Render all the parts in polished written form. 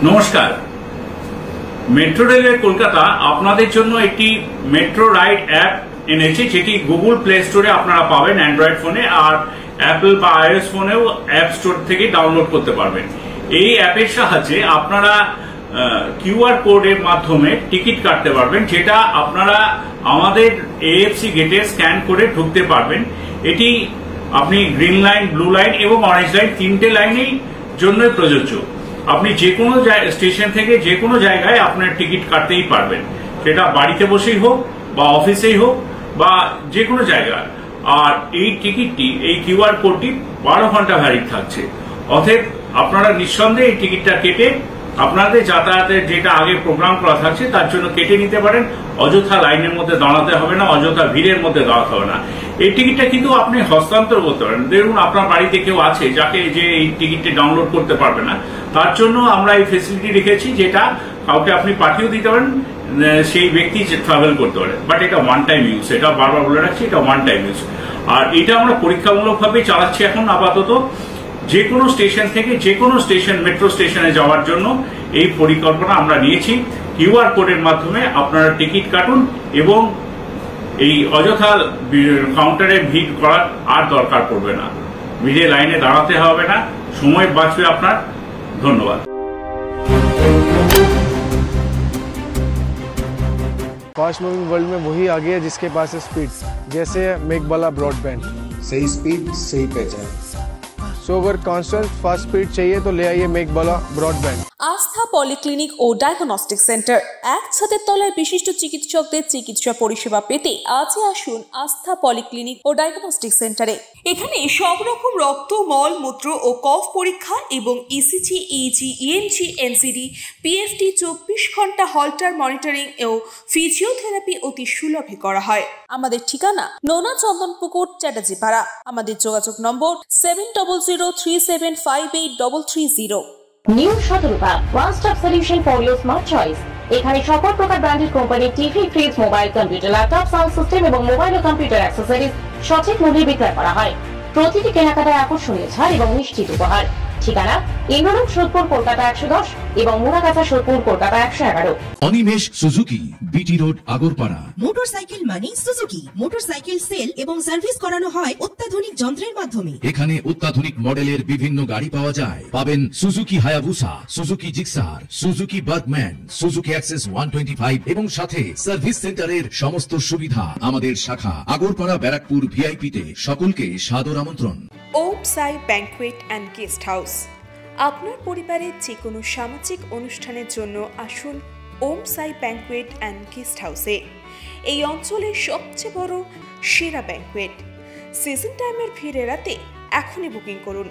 নমস্কার। মেট্রো রেলের কলকাতা আপনাদের জন্য একটি মেট্রো রাইড অ্যাপ এনেছে, যেটি গুগল প্লে স্টোরে আপনারা পাবেন অ্যান্ড্রয়েড ফোনে, আর অ্যাপল বা আইওএস ফোনেও অ্যাপ স্টোর থেকে ডাউনলোড করতে পারবেন। এই অ্যাপের সাহায্যে আপনারা কিউআর কোডের মাধ্যমে টিকিট কাটতে পারবেন, যেটা আপনারা আমাদের এএফসি গেটে স্ক্যান করে ঢুকতে পারবেন। এটি আপনি গ্রিন লাইন, ব্লু লাইন এবং অরেঞ্জ লাইন তিনটে লাইনেই জন্যই প্রযোজ্য। আপনি যে কোনো স্টেশন থেকে যে কোনো জায়গায় আপনার টিকিট কাটতেই পারবেন, সেটা বাড়িতে বসেই হোক বা অফিসেই হোক বা যে কোনো জায়গায়। আর এই টিকিটটি, এই কিউআর কোডটি 12 ঘন্টা ভ্যালিড থাকছে। অতএব আপনারা নিঃসন্দেহে এই টিকিটটা কেটে আপনাদের যাতায়াতের যেটা আগে প্রোগ্রাম করা থাকছে তার জন্য কেটে নিতে পারেন। অযথা লাইনের মধ্যে দাঁড়াতে হবে না, অযথা ভিড়ের মধ্যে দাঁড়াতে হবে না। এই টিকিটটা কিন্তু আপনি হস্তান্তর করতে পারেন। দেখুন, আপনার বাড়িতে কেউ আছে যাকে যে এই টিকিটটি ডাউনলোড করতে পারবে না, তার জন্য আমরা এই ফেসিলিটি রেখেছি, যেটা কাউকে আপনি পাঠিয়েও দিতে পারেন, সেই ব্যক্তি ট্রাভেল করতে পারে। বাট এটা ওয়ান টাইম ইউজ, এটা বারবার বলে রাখছি, এটা ওয়ান টাইম ইউজ। আর এটা আমরা পরীক্ষামূলকভাবে চালাচ্ছি এখন আপাতত। যে কোনো স্টেশন থেকে যে কোনো স্টেশন, মেট্রো স্টেশনে যাওয়ার জন্য এই পরিকল্পনা আমরা নিয়েছি। কিউআর কোডের মাধ্যমে আপনারা টিকিট কাটুন এবং এই অযথা কাউন্টারে ভিড় করার আর দরকার পড়বে না, ভিড়ে লাইনে দাঁড়াতে হবে না, সময় বাঁচবে আপনার। ধন্যবাদ। फास्ट मूविंग वर्ल्ड में वही आगे है जिसके पास है स्पीड, जैसे मेघबाला ब्रॉडबैंड। सही स्पीड, सही पहचान। सो अगर कॉन्स्टेंट फास्ट स्पीड चाहिए तो ले आइए मेघबाला ब्रॉडबैंड। আস্থা পলিক্লিনিক ও ডায়াগনস্টিক সেন্টার, এক ছাদের তলায় বিশিষ্ট চিকিৎসকদের চিকিৎসা পরিষেবা পেতে আজই আসুন আস্থা পলিক্লিনিক ও ডায়াগনস্টিক সেন্টারে। এখানে সব রকম রক্ত, মল, মূত্র ও কফ পরীক্ষা এবং ECG, easy, ENG, NCD, PFT 24 ঘন্টা হল্টার মনিটরিং ও ফিজিওথেরাপি অতি সুলভে করা হয়। আমাদের ঠিকানা নোনা চন্দনপুকুর, চ্যাটার্জিপাড়া। আমাদের যোগাযোগ নম্বর 7003758330। New Shatarupa, one stop solution for your smart choice. এখানে সকল প্রকার ব্র্যান্ডেড কোম্পানির TV, fridge, mobile, computer, laptop, sound system এবং মোবাইল ও কম্পিউটার অ্যাক্সেসরিজ সঠিক মূল্যে বিক্রয় করা হয়। প্রতিটি কেনাকাটায় আকর্ষণীয় ছাড় এবং নিশ্চিত উপহার। ঠিকানা ইন্দ্রনগর, সোদপুর, কলকাতা 110 এবং Muragachha, Sodepur, Kolkata 111। Animesh Suzuki, BT road, Agarpara. Motorcycle মানে সুজুকি। মোটরসাইকেল সেল এবং সার্ভিস করানো হয় অত্যাধুনিক যন্ত্রের মাধ্যমে। এখানে অত্যাধুনিক মডেলের বিভিন্ন গাড়ি পাওয়া যায়। পাবেন Suzuki Hayabusa, Suzuki Gixxer, Suzuki Bergman, Suzuki access 125 এবং সাথে সার্ভিস সেন্টারের সমস্ত সুবিধা। আমাদের শাখা আগরপাড়া, ব্যারাকপুর ভিআইপি তে। সকলকে সাদর আমন্ত্রণ। ওম সাই ব্যাংকুয়েট অ্যান্ড গেস্ট হাউস। আপনার পরিবারের যে কোনো সামাজিক অনুষ্ঠানের জন্য আসুন ওম সাই ব্যাংকুয়েট অ্যান্ড গেস্ট হাউসে। এই অঞ্চলের সবচেয়ে বড় সেরা ব্যাংকুয়েট। সিজন টাইমের ভিড় এড়াতে এখনই বুকিং করুন।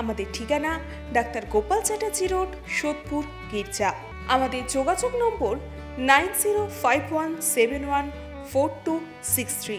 আমাদের ঠিকানা ডাক্তার গোপাল চ্যাটার্জি রোড, সোদপুর, গির্জা। আমাদের যোগাযোগ নম্বর 9051714263।